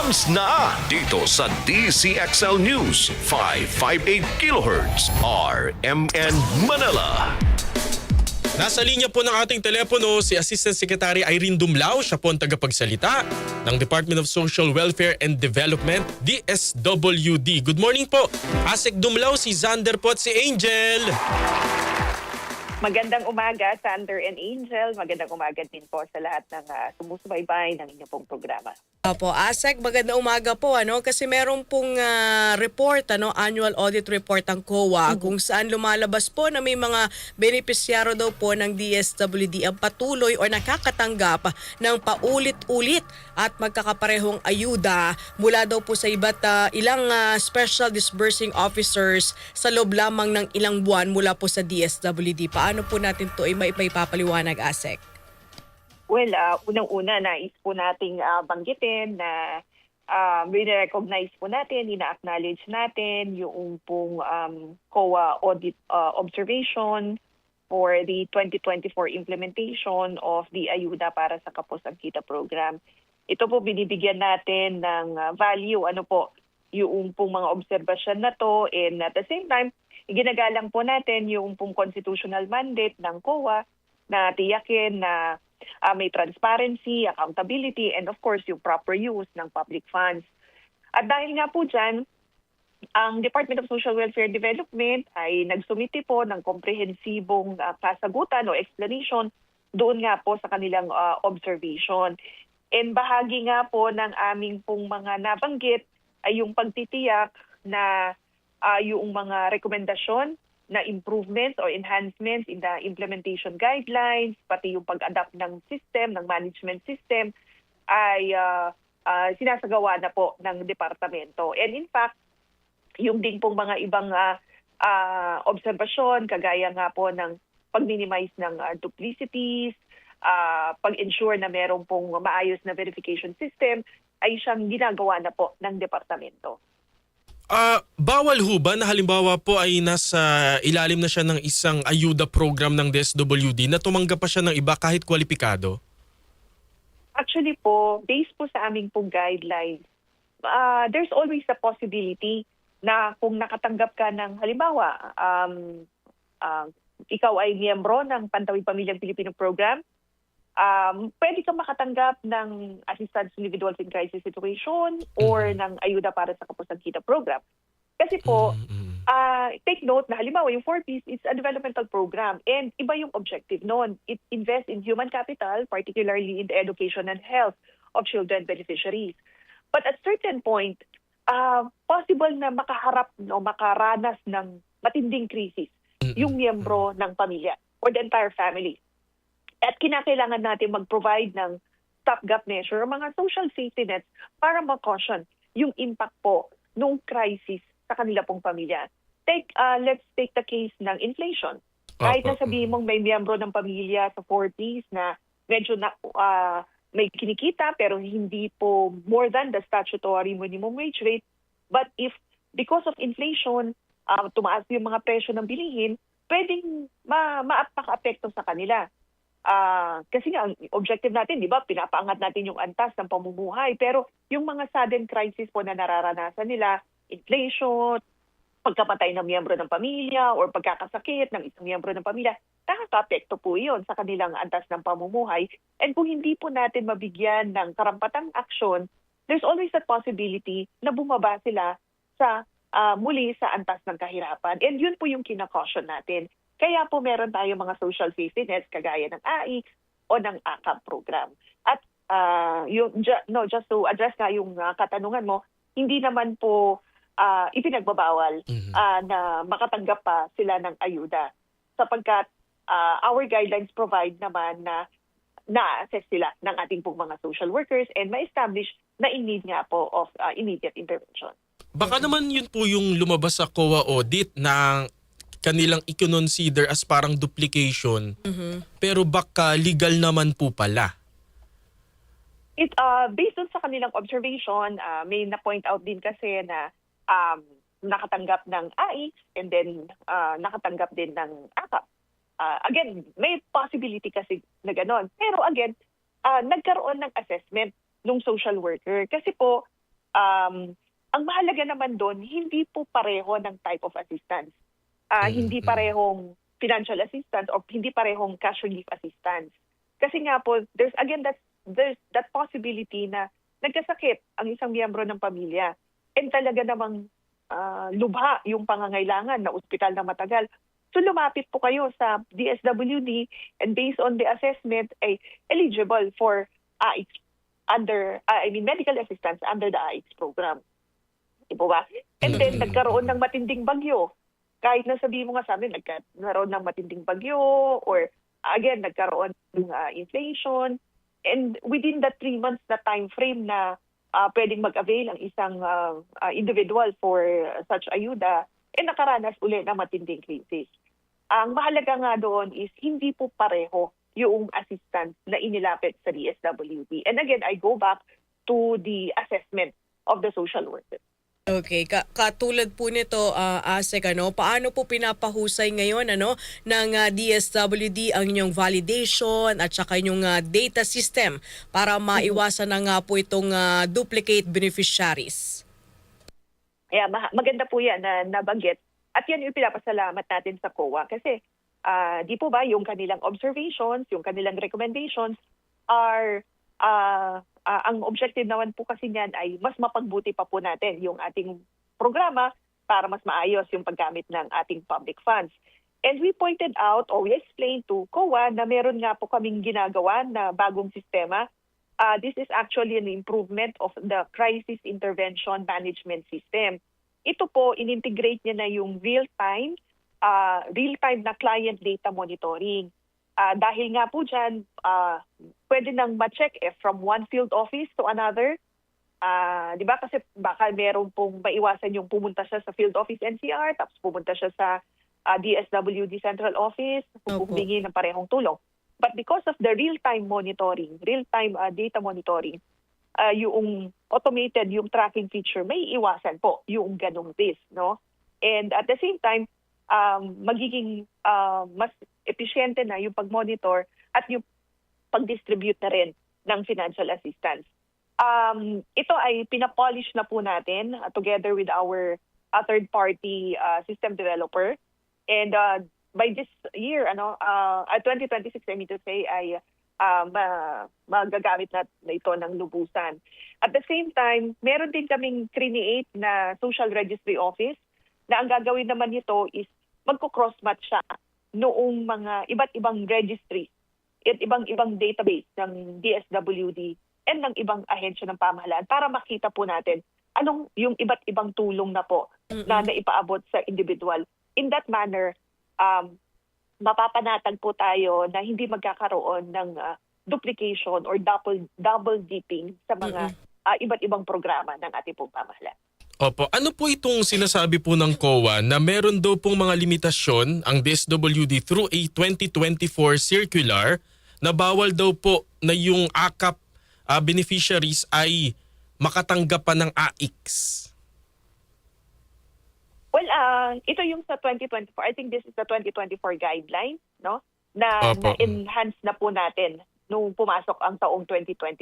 Comes na dito sa DCXL News 558 kHz RMN Manila. Nasa linya po ng ating telepono si Assistant Secretary Irene Dumlao. Siya po ang tagapagsalita ng Department of Social Welfare and Development, DSWD. Good morning po, Asek Dumlao, si Zander po at si Angel. Magandang umaga, Sander and Angel. Magandang umaga din po sa lahat ng sumusubaybay ng inyong pong programa. Opo, Asek, magandang umaga po kasi meron pong report, annual audit report ang COA kung saan lumalabas po na may mga benepisyaro daw po ng DSWD ang patuloy o nakakatanggap ng paulit-ulit at magkakaparehong ayuda mula daw po sa ilang special disbursing officers sa loob lamang ng ilang buwan mula po sa DSWD. Paano po natin ito ay maipapaliwanag, Asek? Well, unang-una, nais po nating banggitin na recognize po natin, ina-acknowledge natin yung pong COA audit observation for the 2024 implementation of the Ayuda para sa Kapos ang Kita program. Ito po binibigyan natin ng value, yung pong mga obserbasyon na to, and at the same time, ginagalang po natin yung pong constitutional mandate ng COA na tiyakin na may transparency, accountability, and of course, yung proper use ng public funds. At dahil nga po dyan, ang Department of Social Welfare and Development ay nagsumiti po ng komprehensibong kasagutan o explanation doon nga po sa kanilang observation. And bahagi nga po ng aming pong mga nabanggit ay yung pagtitiyak na yung mga rekomendasyon na improvements or enhancements in the implementation guidelines, pati yung pag-adapt ng system, ng management system, ay sinasagawa na po ng departamento. And in fact, yung din pong mga ibang obserbasyon, kagaya nga po ng pag-minimize ng duplicities, pag-ensure na merong pong maayos na verification system, ay siyang ginagawa na po ng departamento. Bawal ho ba na halimbawa po ay nasa ilalim na siya ng isang ayuda program ng DSWD na tumanggap pa siya ng iba kahit kwalipikado? Actually po, based po sa aming pong guidelines, there's always a possibility na kung nakatanggap ka ng halimbawa, ikaw ay miyembro ng Pantawid Pamilyang Pilipino program, pwede kang makatanggap ng assistance to individuals in crisis situation or ng ayuda para sa Kapos ang Kita program. Kasi po, take note na halimbawa yung 4Ps, it's a developmental program and iba yung objective noon. It invests in human capital, particularly in the education and health of children beneficiaries. But at certain point, possible na makaharap o makaranas ng matinding krisis yung miyembro ng pamilya or the entire family. At kinakailangan natin mag-provide ng stopgap measure, mga social safety nets para ma-caution yung impact po nung crisis sa kanila pong pamilya. Let's take the case ng inflation. Kahit na sabihin mong may miyembro ng pamilya sa 40s na medyo may kinikita pero hindi po more than the statutory minimum wage rate. But if because of inflation, tumaas yung mga presyo ng bilihin, pwedeng maka-apekto sa kanila. Kasi nga, ang objective natin, di ba, pinapaangat natin yung antas ng pamumuhay. Pero yung mga sudden crisis po na nararanasan nila, inflation, pagkapatay ng miyembro ng pamilya or pagkakasakit ng isang miyembro ng pamilya, nakaka-apekto po yun sa kanilang antas ng pamumuhay. And kung hindi po natin mabigyan ng karampatang aksyon, there's always a possibility na bumaba sila sa muli sa antas ng kahirapan. And yun po yung kinakaution natin. Kaya po meron tayo mga social safety nets kagaya ng AIX o ng AKAP program. At just to address nga yung katanungan mo, hindi naman po ipinagbabawal na makatanggap pa sila ng ayuda. Sapagkat our guidelines provide naman na na-assess sila ng ating pong mga social workers and ma-establish na in need nga po of immediate intervention. Baka naman yun po yung lumabas sa COA audit na kanilang i-consider as parang duplication, pero baka legal naman po pala. Based on sa kanilang observation, may na-point out din kasi na nakatanggap ng AIX and then nakatanggap din ng AKAP. Again, may possibility kasi na gano'n. Pero again, nagkaroon ng assessment ng social worker. Kasi po, Ang mahalaga naman doon, hindi po pareho ng type of assistance. Hindi parehong financial assistance or hindi parehong cash relief assistance. Kasi nga po, there's that possibility na nagkasakit ang isang miyembro ng pamilya and talaga namang lubha yung pangangailangan na ospital na matagal. So lumapit po kayo sa DSWD and based on the assessment ay eligible for medical assistance under the AIX program. Diba ba? And then nagkaroon ng matinding bagyo. Kahit na sabihin mo nga sa amin, nagkaroon ng matinding bagyo or again, nagkaroon ng inflation. And within the 3 months na time frame na pwedeng mag-avail ang isang individual for such ayuda, nakaranas uli ng matinding crisis. Ang mahalaga nga doon is hindi po pareho yung assistance na inilapit sa DSWD. And again, I go back to the assessment of the social worker. Okay, katulad po nito, ASEC, paano po pinapahusay ngayon ng DSWD ang inyong validation at saka inyong data system para maiwasan na nga po itong duplicate beneficiaries? Yeah, maganda po yan na nabanggit. At yan yung pinapasalamat natin sa COA kasi di po ba yung kanilang observations, yung kanilang recommendations are ang objective naman po kasi niyan ay mas mapagbuti pa po natin yung ating programa para mas maayos yung paggamit ng ating public funds. And we pointed out or we explained to COA na meron nga po kaming ginagawa na bagong sistema. This is actually an improvement of the crisis intervention management system. Ito po, in-integrate niya na yung real-time na client data monitoring. Dahil nga po dyan, pwede nang ma-check from one field office to another. Di ba? Kasi baka meron pong maiwasan yung pumunta siya sa field office NCR, tapos pumunta siya sa DSWD Central Office, humingi ng parehong tulong. But because of the real-time monitoring, real-time data monitoring, yung automated, yung tracking feature, may iwasan po yung ganong risk, no? And at the same time, magiging mas episyente na yung pag-monitor at yung pag-distribute na rin ng financial assistance. Ito ay pinapolish na po natin together with our third-party system developer. And by this year, 2026, I mean to say, ay magagamit na ito ng lubusan. At the same time, meron din kaming create na social registry office na ang gagawin naman nito is magko-cross-match siya noong mga iba't ibang registry at ibang database ng DSWD and ng ibang ahensya ng pamahalaan para makita po natin anong yung iba't ibang tulong na po na naipaabot sa individual. In that manner, mapapanatag po tayo na hindi magkakaroon ng duplication or double dipping sa mga iba't ibang programa ng ating pong pamahalaan. Opo. Ano po itong sinasabi po ng COA na meron daw pong mga limitasyon ang DSWD through a 2024 circular na bawal daw po na yung AKAP beneficiaries ay makatanggap pa ng AIX? Well, ito yung sa 2024. I think this is the 2024 guideline, no? Na enhance na po natin nung pumasok ang taong 2025.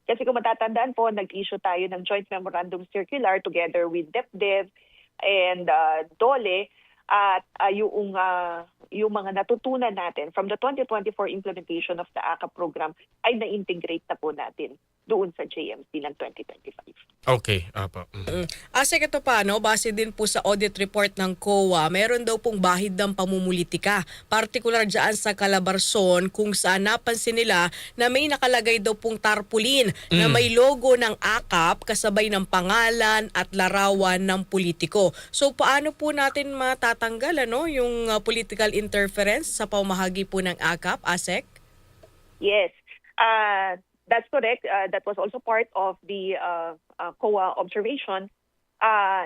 Kasi kung matatandaan po, nag-issue tayo ng Joint Memorandum Circular together with DepDev and DOLE at yung mga natutunan natin from the 2024 implementation of the AKAP program ay na-integrate na po natin doon sa JMC ng 2025. Okay. ASEC, ito pa, base din po sa audit report ng COA, meron daw pong bahid ng pamumulitika, partikular dyan sa Calabarzon, kung saan napansin nila na may nakalagay daw pong tarpaulin na may logo ng AKAP kasabay ng pangalan at larawan ng politiko. So paano po natin matatanggal yung political interference sa pamahagi po ng AKAP, ASEC? Yes. That's correct. That was also part of the COA observation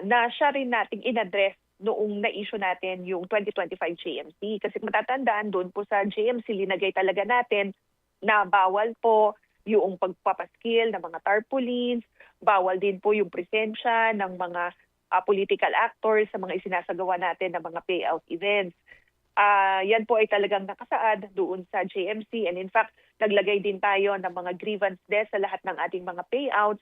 na siya rin nating in-address noong na-issue natin yung 2025 JMC. Kasi matatandaan doon po sa JMC, linagay talaga natin na bawal po yung pagpapaskil ng mga tarpaulins, bawal din po yung presensya ng mga political actors sa mga isinasagawa natin ng mga payout events. Yan po ay talagang nakasaad doon sa JMC and in fact, naglagay din tayo ng mga grievance desk sa lahat ng ating mga payouts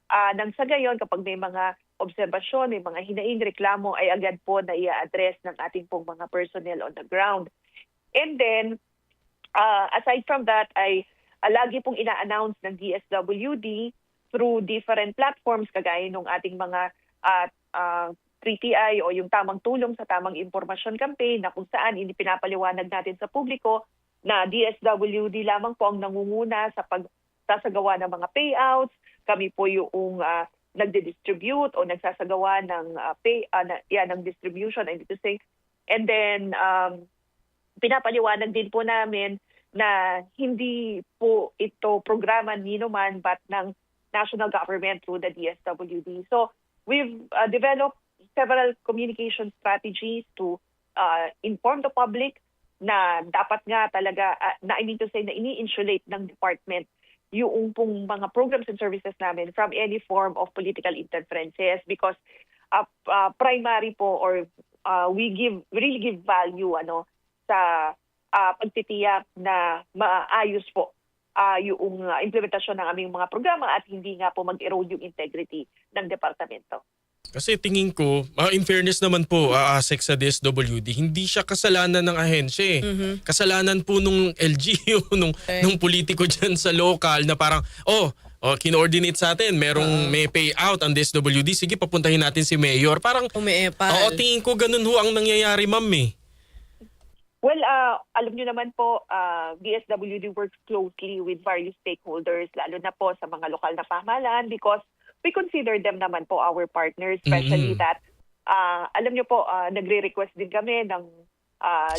nang sa gayon, kapag may mga obserbasyon, may mga hinaing reklamo, ay agad po na i-address ng ating pong mga personnel on the ground. And then, aside from that, ay lagi pong ina-announce ng DSWD through different platforms, kagaya ng ating mga 3TI o yung tamang tulong sa tamang impormasyon campaign, na kung saan pinapaliwanag natin sa publiko na DSWD lamang po ang nangunguna sa pagsasagawa ng mga payouts. Kami po yung nagde-distribute o nagsasagawa ng ng distribution, I need to say. And then pinapaliwanag din po namin na hindi po ito programa nino man but ng national government through the DSWD. So we've developed several communication strategies to inform the public na dapat nga talaga, na I mean to say, na ini-insulate ng department yung pong mga programs and services namin from any form of political interferences, because primary po, or we really give value sa pagtitiyak na maayos po yung implementasyon ng aming mga programa at hindi nga po mag-erode yung integrity ng departamento. Kasi tingin ko, in fairness naman po, ASEC sa DSWD, hindi siya kasalanan ng ahensya. Kasalanan po nung LGU, nung politiko dyan sa local na parang, kino-ordinate sa atin, may payout ang DSWD, sige papuntahin natin si Mayor. Parang, tingin ko ganun ho ang nangyayari, ma'am eh. Well, alam niyo naman po, DSWD works closely with various stakeholders, lalo na po sa mga lokal na pamahalaan, because we consider them naman po our partners, especially that, alam niyo po, nagre-request din kami ng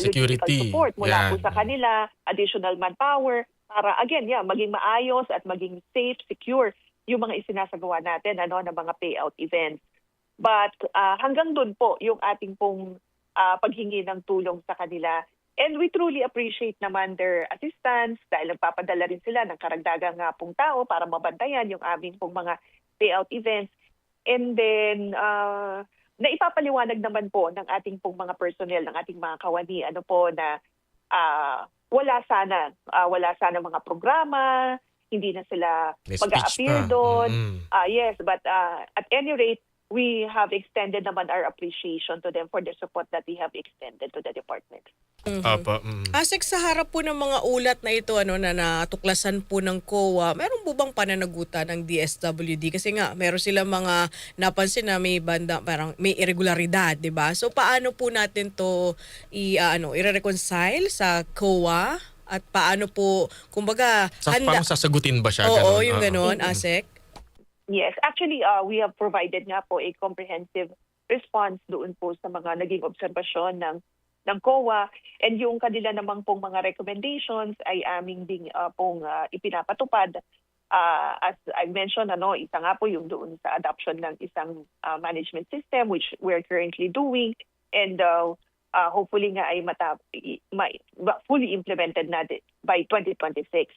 logistical support mula po sa kanila, additional manpower, para again, maging maayos at maging safe, secure yung mga isinasagawa natin ng mga payout events. But hanggang dun po yung ating pong paghingi ng tulong sa kanila. And we truly appreciate naman their assistance dahil nagpapadala rin sila ng karagdagang pong tao para mabantayan yung aming pong mga payout events. And then, naipapaliwanag naman po ng ating pong mga personnel, ng ating mga kawani, na wala sana mga programa, hindi na sila mag-a-appear doon. Yes, but at any rate, we have extended naman our appreciation to them for the support that we have extended to the department. ASEC, sa harap po ng mga ulat na ito na natuklasan po ng COA, meron po bang pananagutan ng DSWD? Kasi nga, meron silang mga napansin na may parang may irregularidad, di ba? So paano po natin to i-reconcile sa COA? At paano po, kumbaga, parang sasagutin ba siya? Oo, yung ganon, ASEC. Yes, actually, we have provided nga po a comprehensive response doon po sa mga naging obserbasyon ng COA, and yung kanila namang pong mga recommendations ay aming ding pong ipinapatupad. As I mentioned, isa nga po yung doon sa adoption ng isang management system which we're currently doing, and hopefully nga ay fully implemented na by 2026.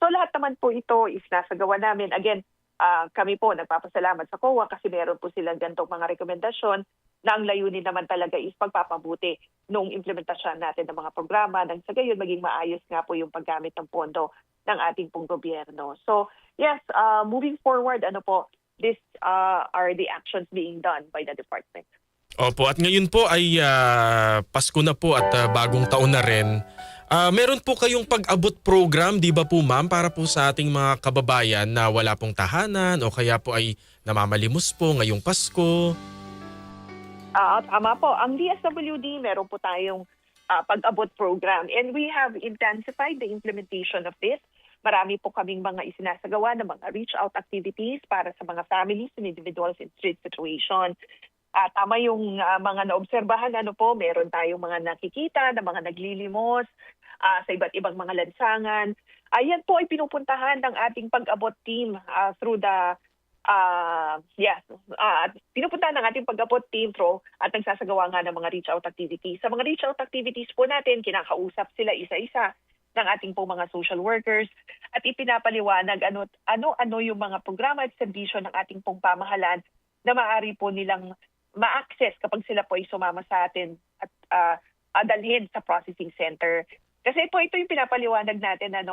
So lahat naman po ito is nasagawa namin. Again, kami po nagpapasalamat sa COA kasi meron po silang gantong mga rekomendasyon na ang layunin naman talaga is pagpapabuti nung implementasyon natin ng mga programa nang sa gayon maging maayos nga po yung paggamit ng pondo ng ating pong gobyerno. So yes, moving forward, these are the actions being done by the department. Opo, at ngayon po ay Pasko na po at bagong taon na rin. Meron po kayong pag-abot program, di ba po ma'am, para po sa ating mga kababayan na wala pong tahanan o kaya po ay namamalimos po ngayong Pasko? Tama po. Ang DSWD, meron po tayong pag-abot program, and we have intensified the implementation of this. Marami po kaming mga isinasagawa ng mga reach-out activities para sa mga families and individuals in street situation. Tama yung mga naobserbahan, meron tayong mga nakikita na mga naglilimos sa iba't ibang mga lansangan. Yan po ay pinupuntahan ng ating pag-abot team through the pinupuntahan ng ating pag-abot team through at nagsasagawa nga ng mga reach-out activities. Sa mga reach-out activities po natin, kinakausap sila isa-isa ng ating po mga social workers at ipinapaliwanag ano yung mga programa at serbisyo ng ating pong pamahalaan na maaari po nilang ma-access kapag sila po ay sumama sa atin at dalhin sa processing center. Kasi po ito yung pinapaliwanag natin na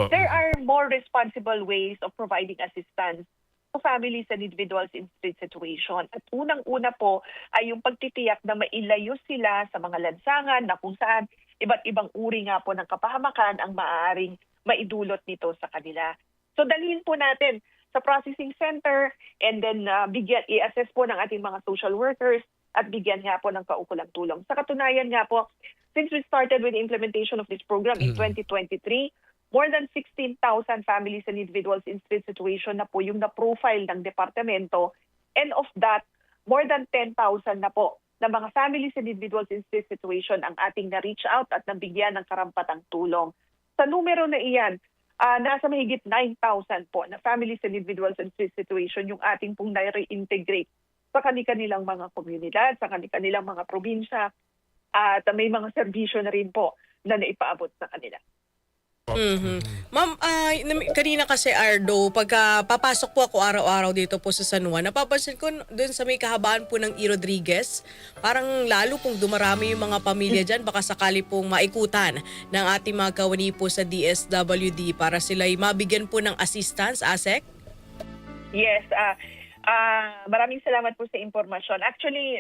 there are more responsible ways of providing assistance to families and individuals in street situation. At unang-una po ay yung pagtitiyak na mailayo sila sa mga lansangan na kung saan iba't ibang uri nga po ng kapahamakan ang maaaring maidulot nito sa kanila. So dalhin po natin sa processing center and then i-assess po ng ating mga social workers at bigyan nga po ng kaukulang tulong. Sa katunayan nga po, since we started with the implementation of this program in 2023, more than 16,000 families and individuals in street situation na po yung na-profile ng departamento, and of that, more than 10,000 na po na mga families and individuals in street situation ang ating na-reach out at nabigyan ng karampatang tulong. Sa numero na iyan, nasa mahigit 9,000 po na families and individuals in street situation yung ating pong na-reintegrate sa kanilang mga komunidad, sa kanilang mga probinsya, at may mga serbisyo na rin po na naipaabot sa kanila. Ma'am, kanina kasi Ardo, pagka papasok po ako araw-araw dito po sa San Juan, napapansin ko doon sa may kahabaan po ng E. Rodriguez, parang lalo pong dumarami yung mga pamilya dyan, baka sakali pong maikutan ng ating mga kawani po sa DSWD para sila'y mabigyan po ng assistance, ASEC? Yes, maraming salamat po sa impormasyon. Actually,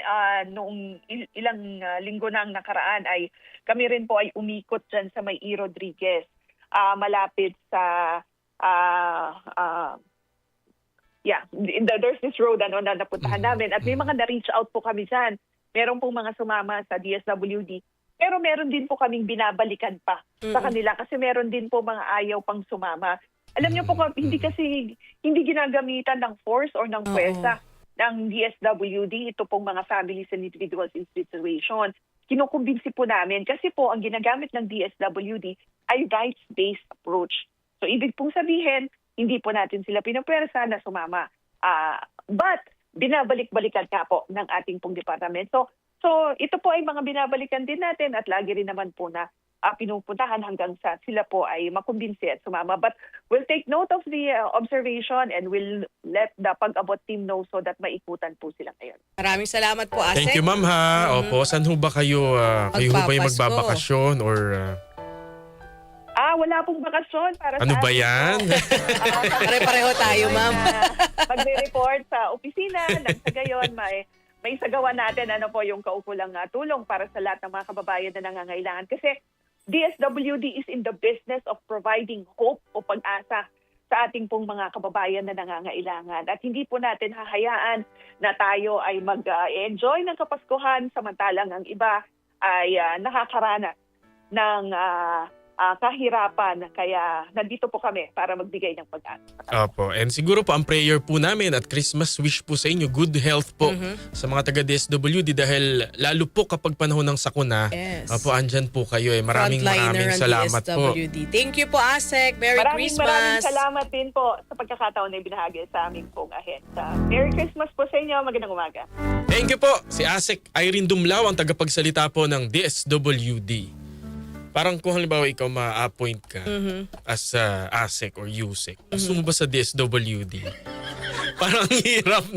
noong ilang linggo nang nakaraan ay kami rin po ay umikot dyan sa may E. Rodriguez. Malapit sa there's this road na napuntahan namin at may mga na-reach out po kami dyan. Meron pong mga sumama sa DSWD, pero meron din po kaming binabalikan pa sa kanila kasi meron din po mga ayaw pang sumama. Alam niyo po, hindi ginagamitan ng force or ng pwersa ng DSWD ito pong mga families and individuals in situation. Kinukumbinsi po namin kasi po ang ginagamit ng DSWD ay rights-based approach. So ibig pong sabihin, hindi po natin sila pinapwersa na sumama. But binabalik-balikan nga po ng ating pong departamento. So ito po ay mga binabalikan din natin at lagi rin naman po na pinupuntahan hanggang sa sila po ay makumbinsi at sumama. But we'll take note of the observation and we'll let the pag-abot team know so that maikutan po sila ngayon. Maraming salamat po, ASEC. Thank you, ma'am, ha. Opo, saan ho ba kayo? Kayo ho ba yung magbabakasyon or... Wala pong bakasyon para Ano sa ba yan? Pare-pareho tayo, ma'am. Magre-report sa opisina, nang sa gayon may sagawa natin yung kaukulang tulong para sa lahat ng mga kababayan na nangangailangan. Kasi DSWD is in the business of providing hope o pag-asa sa ating pong mga kababayan na nangangailangan. At hindi po natin hahayaan na tayo ay mag-enjoy ng Kapaskuhan samantalang ang iba ay nakakaranas ng kahirapan. Kaya nandito po kami para magbigay ng pag-asa. Opo. And siguro po ang prayer po namin at Christmas wish po sa inyo, good health po sa mga taga-DSWD dahil lalo po kapag panahon ng sakuna, opo, andyan po kayo. Maraming salamat po. Thank you po, ASEC. Merry Christmas. Maraming salamat din po sa pagkakataon na ibinahagi sa aming pong ahensya. Merry Christmas po sa inyo. Magandang umaga. Thank you po. Si ASEC Irene Dumlao, ang tagapagsalita po ng DSWD. Parang kung halimbawa ikaw ma-appoint ka as ASEC or USEC, gusto mo ba sa DSWD? Parang hirap.